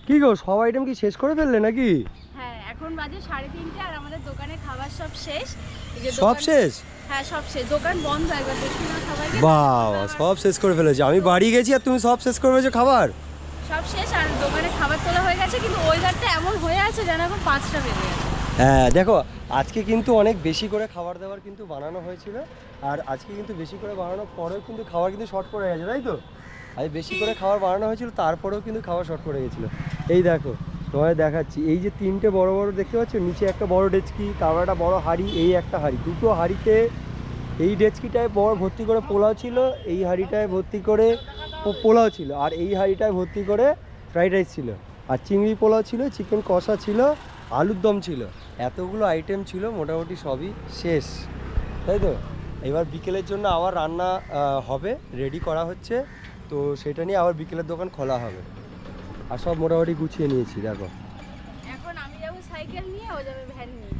কি গো সব আইটেম কি শেষ করে ফেললে নাকি? হ্যাঁ এখন বাজে 3:30 আর আমাদের দোকানে খাবার সব শেষ। সব শেষ? হ্যাঁ সব শেষ, দোকান বন্ধ একবার দেখি না সবাইকে। বাবা সব শেষ করে ফেলেছো, আমি বাড়ি গেছি আর তুমি সব শেষ করে ফেলেছো খাবার? সব শেষ আর দোকানে খাবার তোলা হয়ে গেছে, কিন্তু ওয়েদারটা এমন হয়ে আছে যেন এখন 5টা বেজে গেছে। হ্যাঁ দেখো আজকে কিন্তু অনেক বেশি করে খাবার দাবার কিন্তু বানানো হয়েছিল, আর আজকে কিন্তু বেশি করে বানানোর পরেও কিন্তু খাবার কিন্তু শর্ট পড়ে গেছে, তাই তো? আজ বেশি করে খাবার বানানো হয়েছিল তারপরেও কিন্তু খাবার শর্ট পড়ে গেছিলো। এই দেখো তোমায় দেখাচ্ছি, এই যে তিনটে বড় বড় দেখতে পাচ্ছ, নিচে একটা বড় ডেচকি, তারপর একটা বড় হাঁড়ি, এই একটা হাঁড়ি, দুটো হাঁড়িতে এই ডেচকিটায় বড় ভর্তি করে পোলাও ছিল, এই হাঁড়িটায় ভর্তি করে পোলাও ছিল, আর এই হাঁড়িটায় ভর্তি করে ফ্রাইড রাইস ছিল, আর চিংড়ি পোলাও ছিল, চিকেন কষা ছিল, আলুর দম ছিল, এতগুলো আইটেম ছিল, মোটামুটি সবই শেষ, তাই তো? এবার বিকেলের জন্য আবার রান্না হবে, রেডি করা হচ্ছে, তো সেটা নিয়ে আবার বিকেলের দোকান খোলা হবে, আর সব মোটামুটি গুছিয়ে নিয়েছি। দেখো এখন আমি যাবো সাইকেল নিয়ে, ও যাবে ভ্যান নিয়ে।